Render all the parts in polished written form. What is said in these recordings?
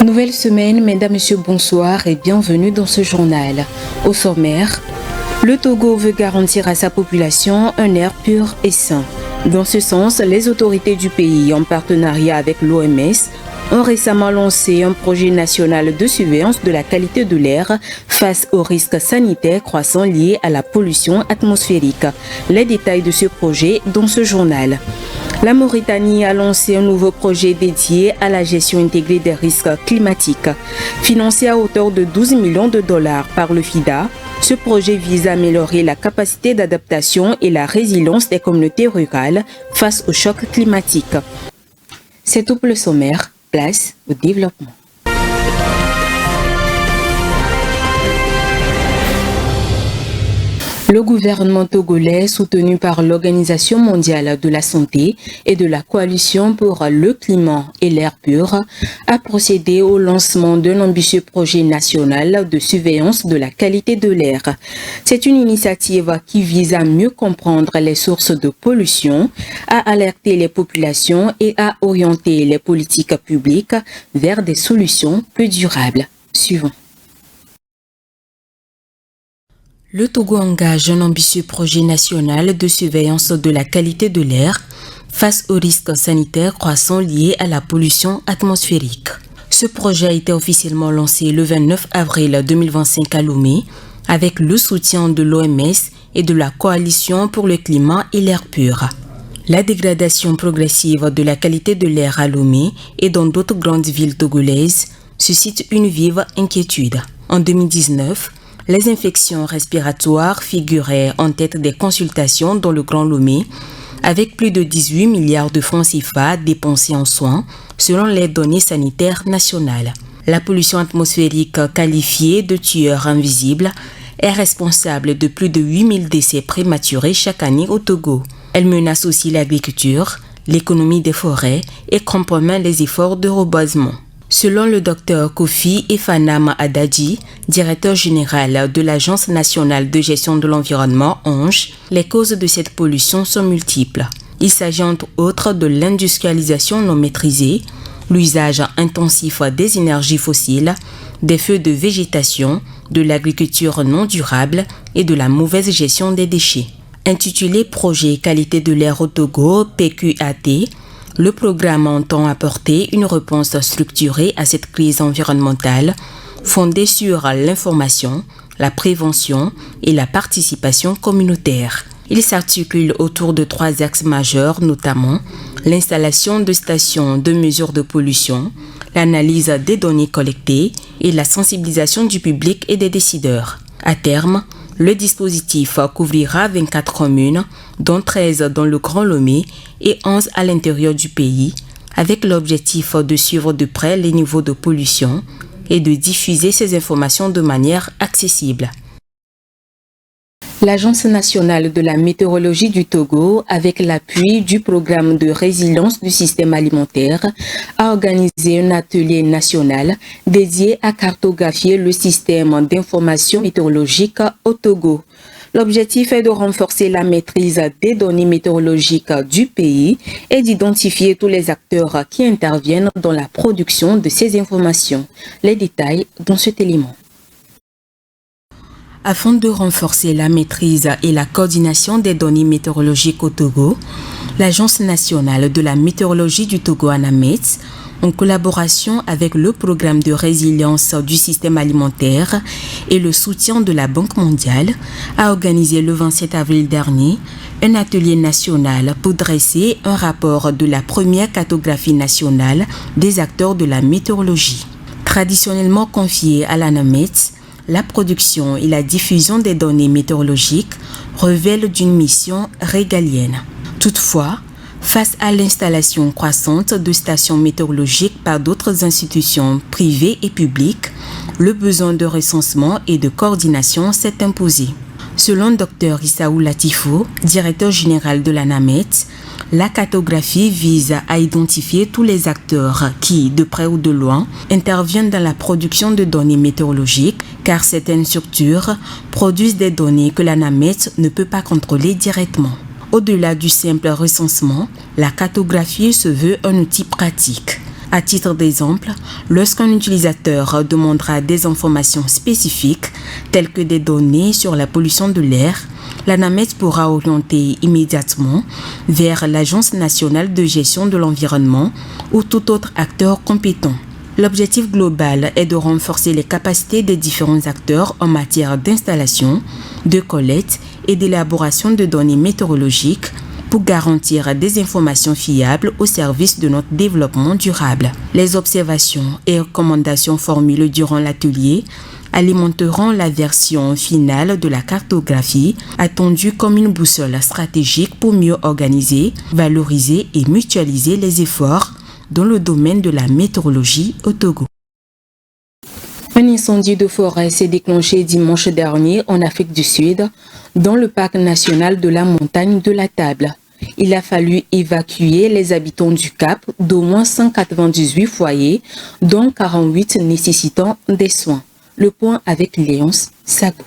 Nouvelle semaine, mesdames, messieurs, bonsoir et bienvenue dans ce journal. Au sommaire, le Togo veut garantir à sa population un air pur et sain. Dans ce sens, les autorités du pays, en partenariat avec l'OMS, ont récemment lancé un projet national de surveillance de la qualité de l'air face aux risques sanitaires croissants liés à la pollution atmosphérique. Les détails de ce projet dans ce journal. La Mauritanie a lancé un nouveau projet dédié à la gestion intégrée des risques climatiques. Financé à hauteur de 12 millions de dollars par le FIDA, ce projet vise à améliorer la capacité d'adaptation et la résilience des communautés rurales face aux chocs climatiques. C'est tout pour le sommaire. Place au développement. Le gouvernement togolais, soutenu par l'Organisation mondiale de la santé et de la Coalition pour le climat et l'air pur, a procédé au lancement d'un ambitieux projet national de surveillance de la qualité de l'air. C'est une initiative qui vise à mieux comprendre les sources de pollution, à alerter les populations et à orienter les politiques publiques vers des solutions plus durables. Suivant. Le Togo engage un ambitieux projet national de surveillance de la qualité de l'air face aux risques sanitaires croissants liés à la pollution atmosphérique. Ce projet a été officiellement lancé le 29 avril 2025 à Lomé avec le soutien de l'OMS et de la Coalition pour le climat et l'air pur. La dégradation progressive de la qualité de l'air à Lomé et dans d'autres grandes villes togolaises suscite une vive inquiétude. En 2019, les infections respiratoires figuraient en tête des consultations dans le Grand Lomé, avec plus de 18 milliards de francs CFA dépensés en soins, selon les données sanitaires nationales. La pollution atmosphérique qualifiée de tueur invisible est responsable de plus de 8000 décès prématurés chaque année au Togo. Elle menace aussi l'agriculture, l'économie des forêts et compromet les efforts de reboisement. Selon le Dr Kofi Efanam Adadji, directeur général de l'Agence nationale de gestion de l'environnement ANGE, les causes de cette pollution sont multiples. Il s'agit entre autres de l'industrialisation non maîtrisée, l'usage intensif des énergies fossiles, des feux de végétation, de l'agriculture non durable et de la mauvaise gestion des déchets. Intitulé Projet Qualité de l'air au Togo, PQAT, le programme entend apporter une réponse structurée à cette crise environnementale fondée sur l'information, la prévention et la participation communautaire. Il s'articule autour de 3 axes majeurs, notamment l'installation de stations de mesure de pollution, l'analyse des données collectées et la sensibilisation du public et des décideurs. À terme, le dispositif couvrira 24 communes, dont 13 dans le Grand Lomé et 11 à l'intérieur du pays, avec l'objectif de suivre de près les niveaux de pollution et de diffuser ces informations de manière accessible. L'Agence nationale de la météorologie du Togo, avec l'appui du programme de résilience du système alimentaire, a organisé un atelier national dédié à cartographier le système d'information météorologique au Togo. L'objectif est de renforcer la maîtrise des données météorologiques du pays et d'identifier tous les acteurs qui interviennent dans la production de ces informations. Les détails dans cet élément. Afin de renforcer la maîtrise et la coordination des données météorologiques au Togo, l'Agence nationale de la météorologie du Togo ANAMET, en collaboration avec le programme de résilience du système alimentaire et le soutien de la Banque mondiale, a organisé le 27 avril dernier un atelier national pour dresser un rapport de la première cartographie nationale des acteurs de la météorologie. Traditionnellement confiée à l'ANAMET, la production et la diffusion des données météorologiques relèvent d'une mission régalienne. Toutefois, face à l'installation croissante de stations météorologiques par d'autres institutions privées et publiques, le besoin de recensement et de coordination s'est imposé. Selon Dr Issaou Latifou, directeur général de l'ANAMET, la cartographie vise à identifier tous les acteurs qui, de près ou de loin, interviennent dans la production de données météorologiques, car certaines structures produisent des données que l'ANAMET ne peut pas contrôler directement. Au-delà du simple recensement, la cartographie se veut un outil pratique. À titre d'exemple, lorsqu'un utilisateur demandera des informations spécifiques, telles que des données sur la pollution de l'air, l'ANAMET pourra orienter immédiatement vers l'Agence nationale de gestion de l'environnement ou tout autre acteur compétent. L'objectif global est de renforcer les capacités des différents acteurs en matière d'installation, de collecte et d'élaboration de données météorologiques pour garantir des informations fiables au service de notre développement durable. Les observations et recommandations formulées durant l'atelier alimenteront la version finale de la cartographie, attendue comme une boussole stratégique pour mieux organiser, valoriser et mutualiser les efforts dans le domaine de la météorologie au Togo. Un incendie de forêt s'est déclenché dimanche dernier en Afrique du Sud, dans le parc national de la montagne de la Table. Il a fallu évacuer les habitants du Cap d'au moins 198 foyers, dont 48 nécessitant des soins. Le point avec Léonce Sagou.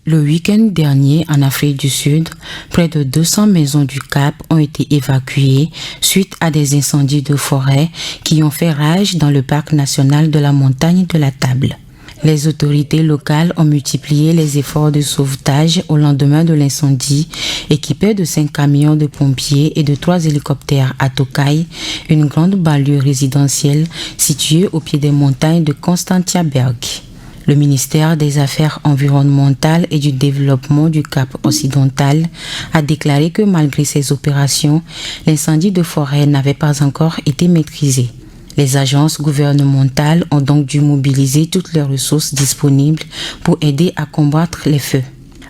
Le week-end dernier, en Afrique du Sud, près de 200 maisons du Cap ont été évacuées suite à des incendies de forêt qui ont fait rage dans le parc national de la montagne de la Table. Les autorités locales ont multiplié les efforts de sauvetage au lendemain de l'incendie, équipés de 5 camions de pompiers et de 3 hélicoptères à Tokai, une grande banlieue résidentielle située au pied des montagnes de Constantiaberg. Le ministère des Affaires environnementales et du développement du Cap occidental a déclaré que malgré ces opérations, l'incendie de forêt n'avait pas encore été maîtrisé. Les agences gouvernementales ont donc dû mobiliser toutes les ressources disponibles pour aider à combattre les feux.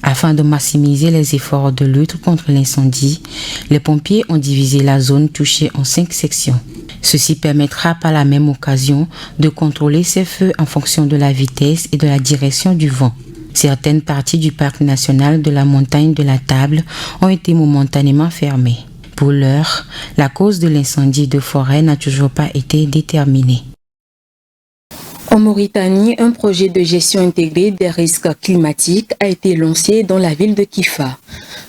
Afin de maximiser les efforts de lutte contre l'incendie, les pompiers ont divisé la zone touchée en 5 sections. Ceci permettra par la même occasion de contrôler ces feux en fonction de la vitesse et de la direction du vent. Certaines parties du parc national de la montagne de la Table ont été momentanément fermées. Pour l'heure, la cause de l'incendie de forêt n'a toujours pas été déterminée. En Mauritanie, un projet de gestion intégrée des risques climatiques a été lancé dans la ville de Kifa.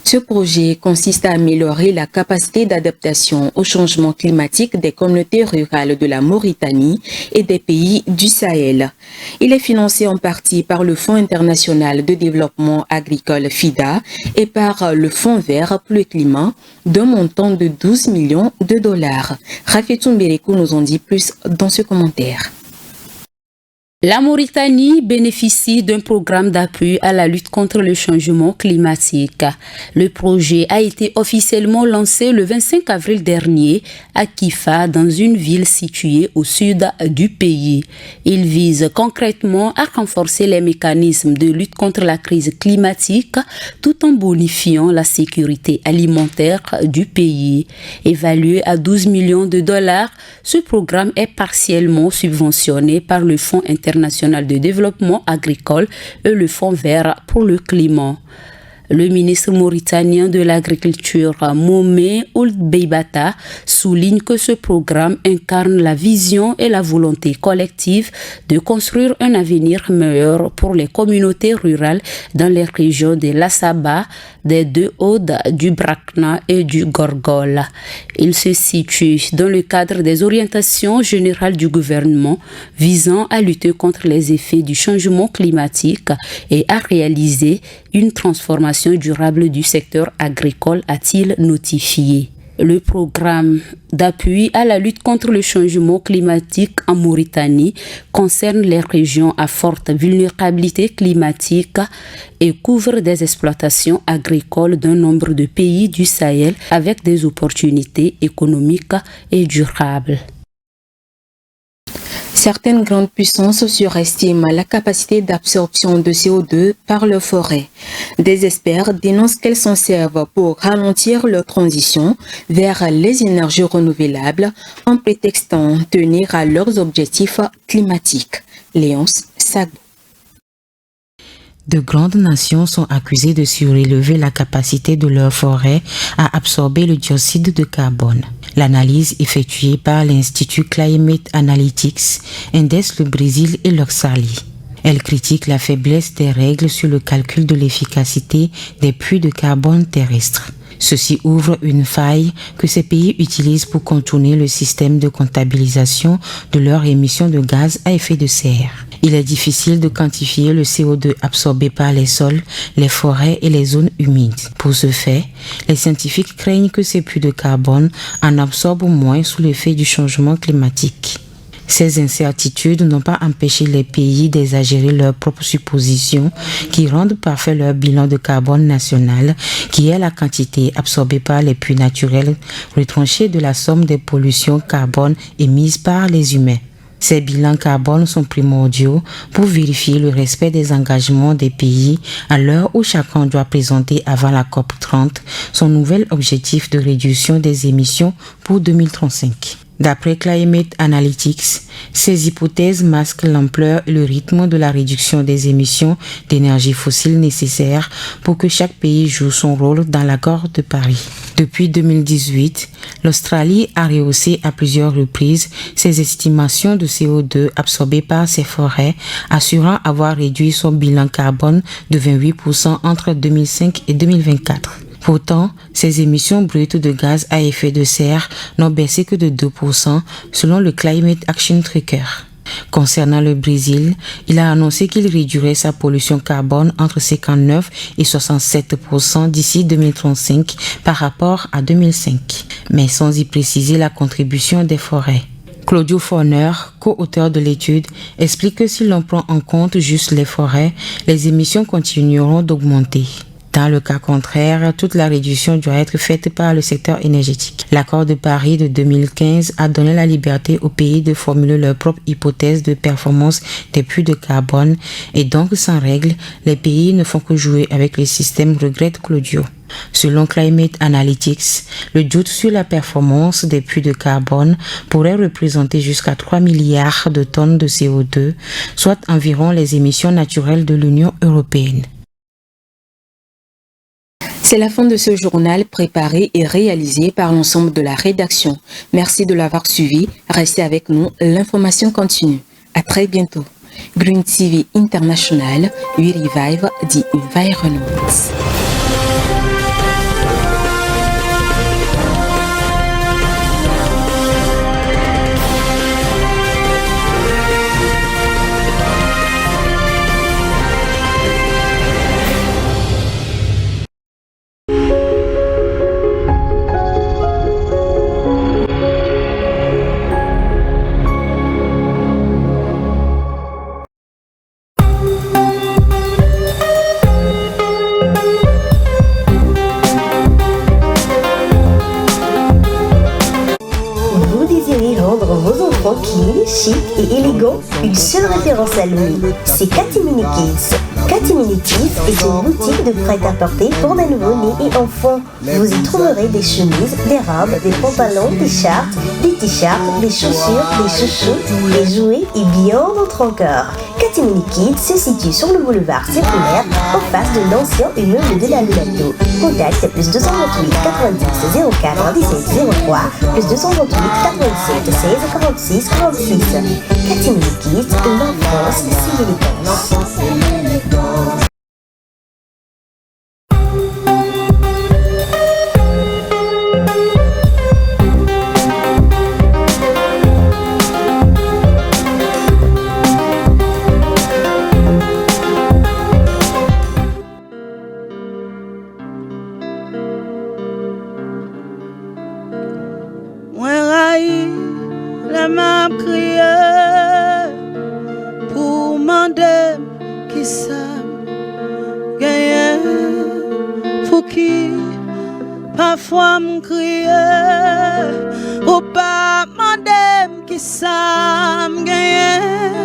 Ce projet consiste à améliorer la capacité d'adaptation au changement climatique des communautés rurales de la Mauritanie et des pays du Sahel. Il est financé en partie par le Fonds international de développement agricole FIDA et par le Fonds vert pour le climat d'un montant de 12 millions de dollars. Rafetou Mbérekou nous en dit plus dans ce commentaire. La Mauritanie bénéficie d'un programme d'appui à la lutte contre le changement climatique. Le projet a été officiellement lancé le 25 avril dernier à Kifa, dans une ville située au sud du pays. Il vise concrètement à renforcer les mécanismes de lutte contre la crise climatique tout en bonifiant la sécurité alimentaire du pays. Évalué à 12 millions de dollars, ce programme est partiellement subventionné par le Fonds international de développement agricole et le Fonds vert pour le climat. Le ministre mauritanien de l'Agriculture, Momé Ould Beibata, souligne que ce programme incarne la vision et la volonté collective de construire un avenir meilleur pour les communautés rurales dans les régions de l'Assaba, des deux Audes, du Brakna et du Gorgol. Il se situe dans le cadre des orientations générales du gouvernement visant à lutter contre les effets du changement climatique et à réaliser une transformation durable du secteur agricole, a-t-il notifié. Le programme d'appui à la lutte contre le changement climatique en Mauritanie concerne les régions à forte vulnérabilité climatique et couvre des exploitations agricoles d'un nombre de pays du Sahel avec des opportunités économiques et durables. Certaines grandes puissances surestiment la capacité d'absorption de CO2 par leurs forêts. Des experts dénoncent qu'elles s'en servent pour ralentir leur transition vers les énergies renouvelables en prétextant tenir à leurs objectifs climatiques. Léonce Sagou. De grandes nations sont accusées de surélever la capacité de leurs forêts à absorber le dioxyde de carbone. L'analyse effectuée par l'Institut Climate Analytics indexe le Brésil et l'Australie. Elle critique la faiblesse des règles sur le calcul de l'efficacité des puits de carbone terrestres. Ceci ouvre une faille que ces pays utilisent pour contourner le système de comptabilisation de leurs émissions de gaz à effet de serre. Il est difficile de quantifier le CO2 absorbé par les sols, les forêts et les zones humides. Pour ce fait, les scientifiques craignent que ces puits de carbone en absorbent moins sous l'effet du changement climatique. Ces incertitudes n'ont pas empêché les pays d'exagérer leurs propres suppositions qui rendent parfait leur bilan de carbone national, qui est la quantité absorbée par les puits naturels retranchée de la somme des pollutions carbone émises par les humains. Ces bilans carbone sont primordiaux pour vérifier le respect des engagements des pays à l'heure où chacun doit présenter avant la COP30 son nouvel objectif de réduction des émissions pour 2035. D'après Climate Analytics, ces hypothèses masquent l'ampleur et le rythme de la réduction des émissions d'énergie fossile nécessaires pour que chaque pays joue son rôle dans l'accord de Paris. Depuis 2018, l'Australie a rehaussé à plusieurs reprises ses estimations de CO2 absorbées par ses forêts, assurant avoir réduit son bilan carbone de 28% entre 2005 et 2024. Pourtant, ces émissions brutes de gaz à effet de serre n'ont baissé que de 2% selon le Climate Action Tracker. Concernant le Brésil, il a annoncé qu'il réduirait sa pollution carbone entre 59 et 67% d'ici 2035 par rapport à 2005, mais sans y préciser la contribution des forêts. Claudio Forner, co-auteur de l'étude, explique que si l'on prend en compte juste les forêts, les émissions continueront d'augmenter. Dans le cas contraire, toute la réduction doit être faite par le secteur énergétique. L'accord de Paris de 2015 a donné la liberté aux pays de formuler leurs propres hypothèses de performance des puits de carbone et donc sans règle, les pays ne font que jouer avec le système, regrette Claudio. Selon Climate Analytics, le doute sur la performance des puits de carbone pourrait représenter jusqu'à 3 milliards de tonnes de CO2, soit environ les émissions naturelles de l'Union européenne. C'est la fin de ce journal préparé et réalisé par l'ensemble de la rédaction. Merci de l'avoir suivi. Restez avec nous, l'information continue. À très bientôt. Green TV International, We Revive the Environment. Tranquille, chic et élégant, une seule référence à lui, c'est Katimini Kids. Katimini Kids est une boutique de prêt-à-porter pour des nouveau-nés et enfants. Vous y trouverez des chemises, des robes, des pantalons, des shirts, des t-shirts, des chaussures, des chouchous, des jouets et bien d'autres encore. Katimini Kids se situe sur le boulevard Circulaire, en face de l'ancien immeuble de la Lunato. Contact plus 228 90 04 17 03, plus 228 87 16 46 46. Katimini Kids, l'enfance, c'est l'élégance. La m'a crié pour demander qui ça gagne pour qui parfois me crier ou pas demander qui ça gagne.